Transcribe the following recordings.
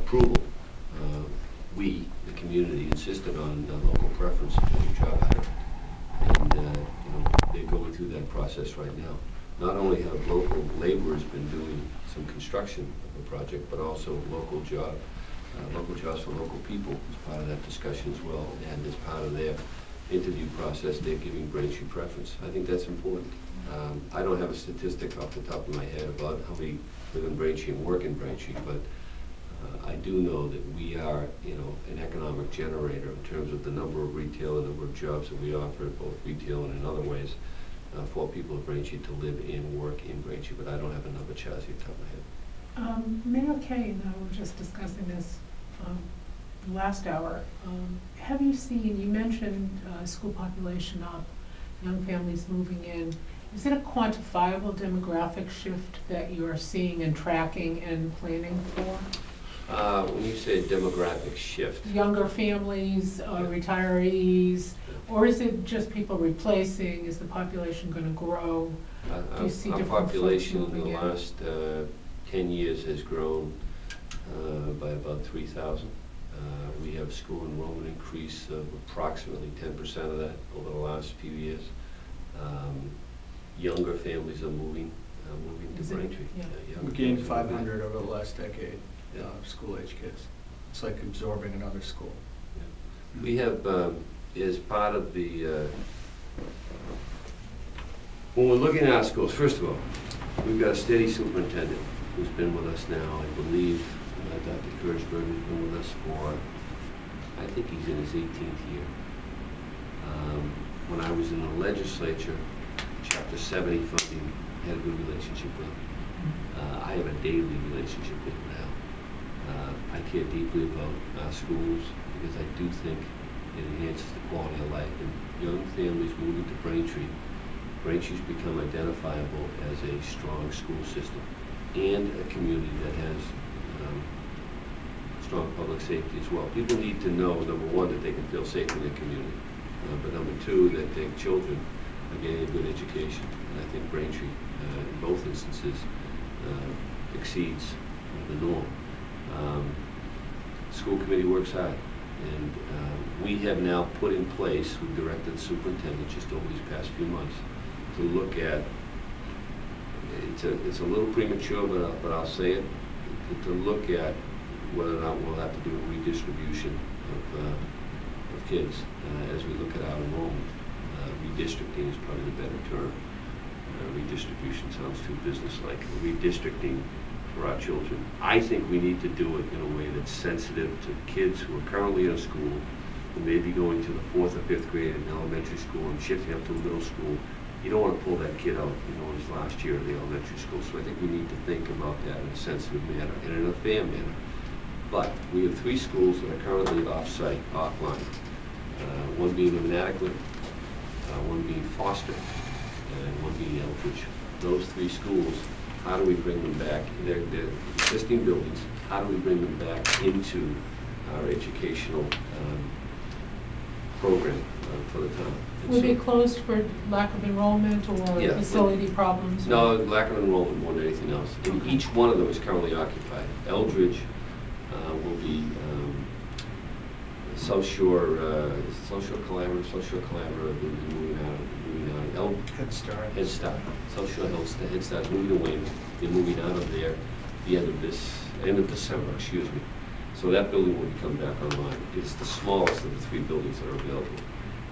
approval, we, the community, insisted on local preference for the job added. And you know, they're going through that process right now. Not only have local laborers been doing some construction of the project, but also local jobs for local people as part of that discussion as well. And as part of their interview process, they're giving Braintree preference. I think that's important. I don't have a statistic off the top of my head about how many live in Braintree and work in Braintree, but I do know that we are, you know, an economic generator in terms of the number of retail and number of jobs that we offer, both retail and in other ways, for people of Braintree to live and work in Braintree. But I don't have a number, Chaz, off the top of my head. Mayor Kay and I were just discussing this last hour. Have you seen, you mentioned school population up, young families moving in. Is it a quantifiable demographic shift that you're seeing and tracking and planning for? When you say demographic shift? Younger families, retirees, or is it just people replacing? Is the population going to grow? Do you see our different population folks in the moving last 10 years has grown by about 3,000. We have school enrollment increase of approximately 10% of that over the last few years. Younger families are moving to Braintree. Yeah. We gained 500 over the last decade, school-age kids. It's like absorbing another school. Yeah. We have, as part of the, when we're looking at our schools, first of all, we've got a steady superintendent who's been with us now, I believe, Dr. Kirchberg has been with us for, I think he's in his 18th year. When I was in the legislature, Chapter 70 funding, I had a good relationship with him. I have a daily relationship with him now. I care deeply about our schools because I do think it enhances the quality of life. And young families moving to Braintree, Braintree's become identifiable as a strong school system and a community that has strong public safety as well. People need to know, number one, that they can feel safe in their community, but number two, that their children are getting a good education. And I think Braintree, in both instances, exceeds the norm. School committee works hard, and we have now put in place, we've directed the superintendent just over these past few months to look at, it's a little premature, but I'll say it, to look at whether or not we'll have to do a redistribution of kids as we look at our enrollment. Redistricting is probably the better term. Redistribution sounds too business-like. Redistricting for our children. I think we need to do it in a way that's sensitive to kids who are currently in a school, who may be going to the 4th or 5th grade in elementary school and shifting up to middle school. You don't want to pull that kid out, you know, in his last year of the elementary school. So I think we need to think about that in a sensitive manner and in a fair manner. But we have 3 schools that are currently off-site, offline. One being inadequate, one being Foster, and one being Eldridge. Those 3 schools, how do we bring them back? They're existing buildings. How do we bring them back into our educational program for the town? Will they be closed for lack of enrollment or facility problems? No, lack of enrollment more than anything else. And each one of them is currently occupied. Eldridge will be South Shore Collaborative will be moving out. Head Start. Head Start. South Shore Head Start moving away. They're moving out of there the end of December, excuse me. So that building will be coming back online. It's the smallest of the 3 buildings that are available.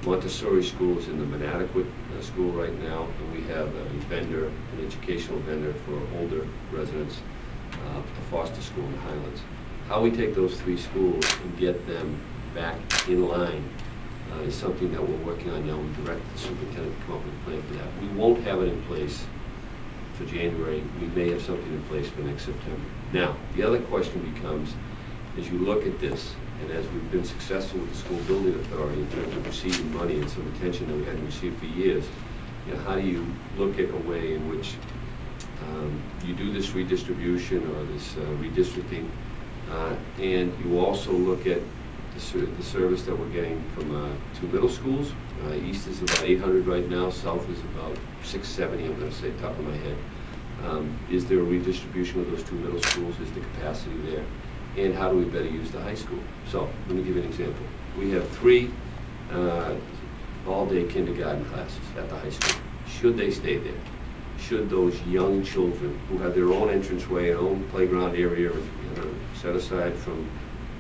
Montessori School is in the inadequate school right now, and we have a vendor, an educational vendor for older residents, the Foster School in the Highlands. How we take those 3 schools and get them back in line is something that we're working on now. We directed the superintendent to come up with a plan for that. We won't have it in place for January. We may have something in place for next September. Now, the other question becomes, as you look at this, and as we've been successful with the school building authority in terms of receiving money and some attention that we hadn't received for years, you know, how do you look at a way in which you do this redistribution or this redistricting, and you also look at the service that we're getting from 2 middle schools. East is about 800 right now, south is about 670, I'm going to say top of my head. Is there a redistribution of those 2 middle schools? Is the capacity there? and how do we better use the high school. So, let me give you an example. We have 3 all-day kindergarten classes at the high school. Should they stay there? Should those young children who have their own entranceway and own playground area set aside from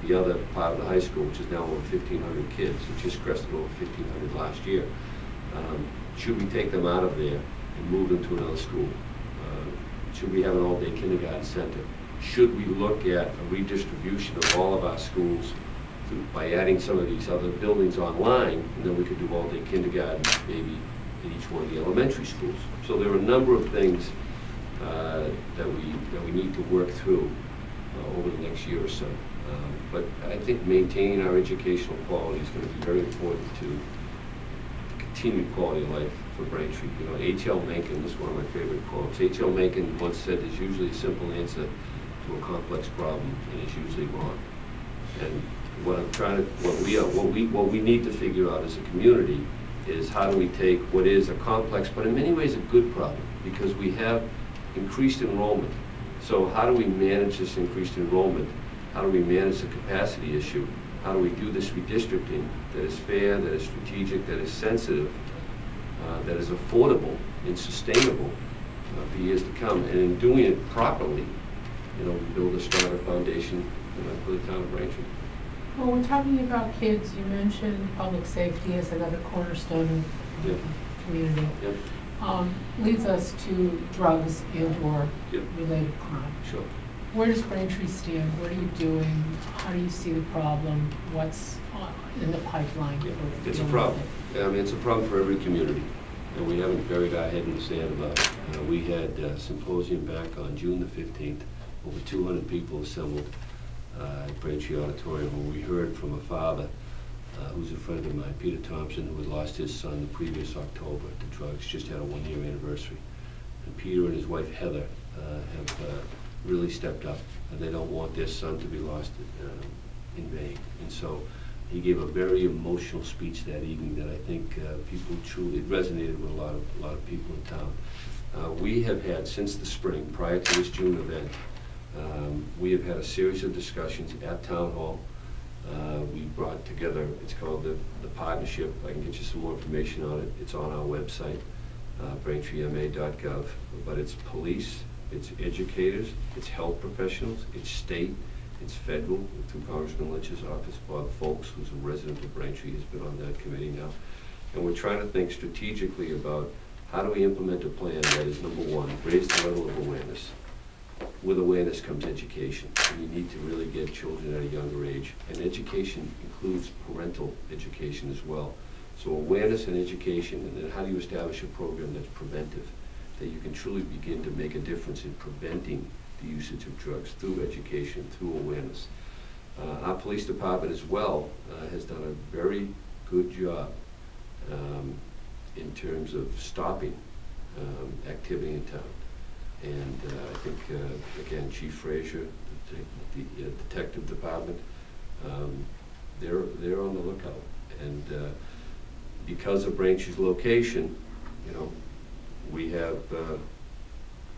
the other part of the high school, which is now over 1,500 kids, it just crested over 1,500 last year, should we take them out of there and move them to another school? Should we have an all-day kindergarten center? Should we look at a redistribution of all of our schools by adding some of these other buildings online, and then we could do all-day kindergarten maybe in each one of the elementary schools? So there are a number of things that we need to work through over the next year or so. But I think maintaining our educational quality is going to be very important to continued quality of life for Braintree. You know, H.L. Mencken, this is one of my favorite quotes. H.L. Mencken once said, "There's usually a simple answer to a complex problem, and it's usually wrong." And what we need to figure out as a community is how do we take what is a complex, but in many ways a good problem, because we have increased enrollment. So how do we manage this increased enrollment? How do we manage the capacity issue? How do we do this redistricting that is fair, that is strategic, that is sensitive, that is affordable and sustainable for years to come? And in doing it properly, you know, we build a stronger foundation for the town of Braintree. Well, we're talking about kids. You mentioned public safety as another cornerstone of the community. Yep. Leads us to drugs and/or related crime. Sure. Where does Braintree stand? What are you doing? How do you see the problem? What's in the pipeline? It's a problem. I mean, it's a problem for every community, and we haven't buried our head in the sand about it. We had a symposium back on June the 15th. Over 200 people assembled at Braintree Auditorium, where we heard from a father who's a friend of mine, Peter Thompson, who had lost his son the previous October to drugs, just had a 1-year anniversary. And Peter and his wife Heather have really stepped up, and they don't want their son to be lost in vain. And so he gave a very emotional speech that evening that I think people truly, it resonated with a lot of people in town. We have had, since the spring, prior to this June event, we have had a series of discussions at Town Hall. We brought together, it's called the Partnership. I can get you some more information on it. It's on our website, braintreema.gov. But it's police, it's educators, it's health professionals, it's state, it's federal, through Congressman Lynch's office. Bob Folks, who's a resident of Braintree, has been on that committee now. And we're trying to think strategically about how do we implement a plan that is, number one, raise the level of awareness. With awareness comes education. And you need to really get children at a younger age. And education includes parental education as well. So awareness and education, and then how do you establish a program that's preventive, that you can truly begin to make a difference in preventing the usage of drugs through education, through awareness. Our police department as well has done a very good job in terms of stopping activity in town. And I think, again, Chief Frazier, the detective department, they're on the lookout. And because of Braintree's location, you know, we have,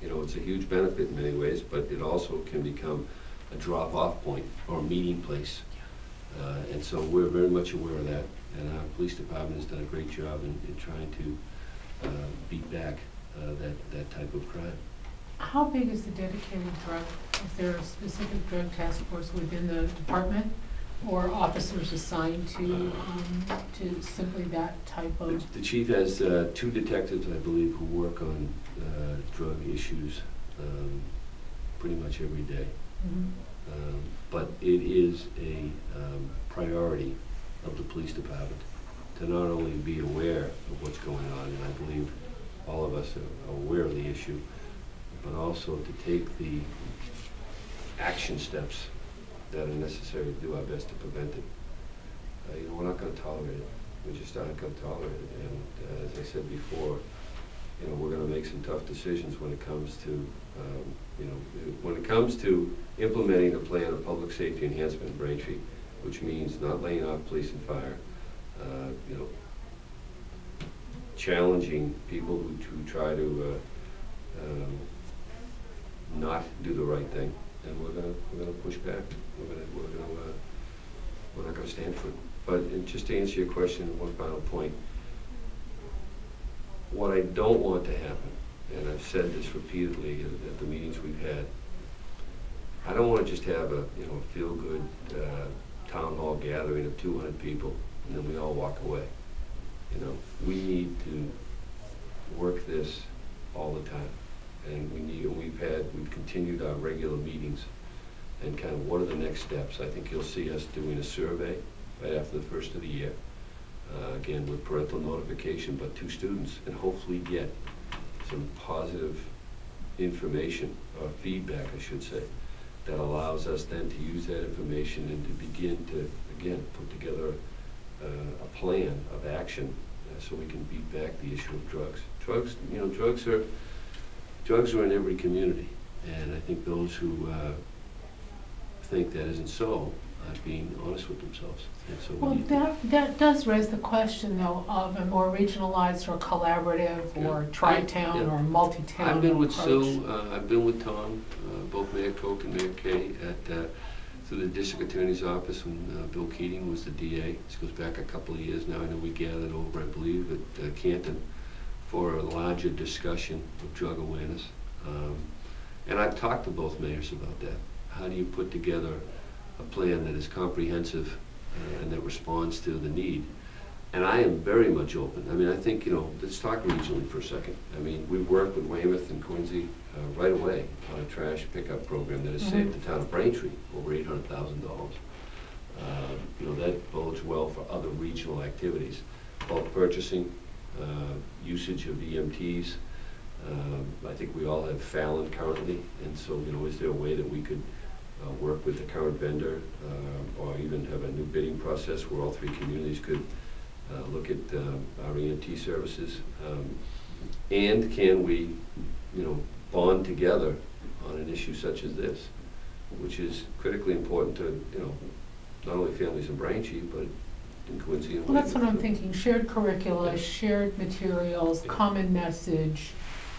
you know, it's a huge benefit in many ways, but it also can become a drop-off point or a meeting place. And so we're very much aware of that. And our police department has done a great job in trying to beat back that type of crime. How big is the dedicated drug? Is there a specific drug task force within the department, or officers assigned to simply that type of? The chief has 2 detectives, I believe, who work on drug issues pretty much every day. Mm-hmm. But it is a priority of the police department to not only be aware of what's going on, and I believe all of us are aware of the issue, but also to take the action steps that are necessary to do our best to prevent it. You know, we're not going to tolerate it. We just aren't going to tolerate it. And as I said before, you know, we're going to make some tough decisions when it comes to, you know, when it comes to implementing a plan of public safety enhancement in Braintree, which means not laying off police and fire, you know, challenging people who try to not do the right thing, and we're gonna push back. We're not gonna stand for it. But just to answer your question, one final point. What I don't want to happen, and I've said this repeatedly at the meetings we've had, I don't want to just have a feel-good town hall gathering of 200 people and then we all walk away. We need to work this all the time, and we've continued our regular meetings and kind of what are the next steps. I think you'll see us doing a survey right after the first of the year, again with parental notification, but to students, and hopefully get some positive information or feedback, I should say, that allows us then to use that information and to begin to, again, put together a plan of action so we can beat back the issue of drugs. Drugs are in every community, and I think those who think that isn't so are being honest with themselves. And so well, that does raise the question, though, of a more regionalized or collaborative or tri-town or multi-town I've been with approach. Sue, I've been with Tom, both Mayor Koch and Mayor Kay through the district attorney's office when Bill Keating was the DA. This goes back a couple of years now. I know we gathered over, I believe, at Canton for a larger discussion of drug awareness. And I've talked to both mayors about that. How do you put together a plan that is comprehensive and that responds to the need? And I am very much open. I mean, I think, let's talk regionally for a second. I mean, we worked with Weymouth and Quincy right away on a trash pickup program that has saved the town of Braintree over $800,000. That bodes well for other regional activities. Bulk purchasing, usage of EMTs. I think we all have Fallon currently, and so, is there a way that we could work with the current vendor or even have a new bidding process where all three communities could look at our EMT services? And can we, bond together on an issue such as this, which is critically important to, not only families in Braintree, but in Quincy and Well, that's what I'm Weymouth. thinking. Shared curricula, shared materials, common message,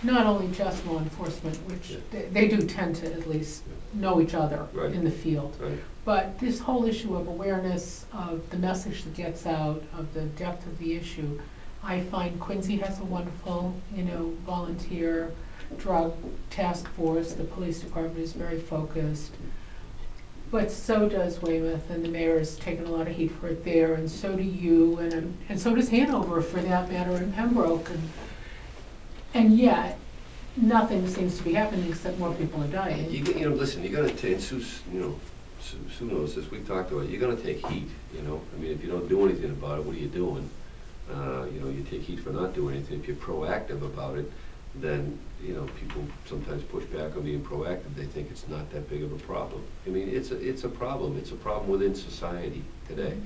not only just law enforcement, which they do tend to at least know each other in the field. Right. But this whole issue of awareness of the message that gets out, of the depth of the issue, I find Quincy has a wonderful, volunteer drug task force. The police department is very focused. But so does Weymouth, and the mayor has taken a lot of heat for it there, and so do you, and so does Hanover, for that matter, and Pembroke. And yet, nothing seems to be happening except more people are dying. Listen, you gotta take, Sue knows this, we've talked about it, you're gonna take heat, I mean, if you don't do anything about it, what are you doing? You take heat for not doing anything. If you're proactive about it, then, people sometimes push back on being proactive. They think it's not that big of a problem. I mean, it's a problem. It's a problem within society today.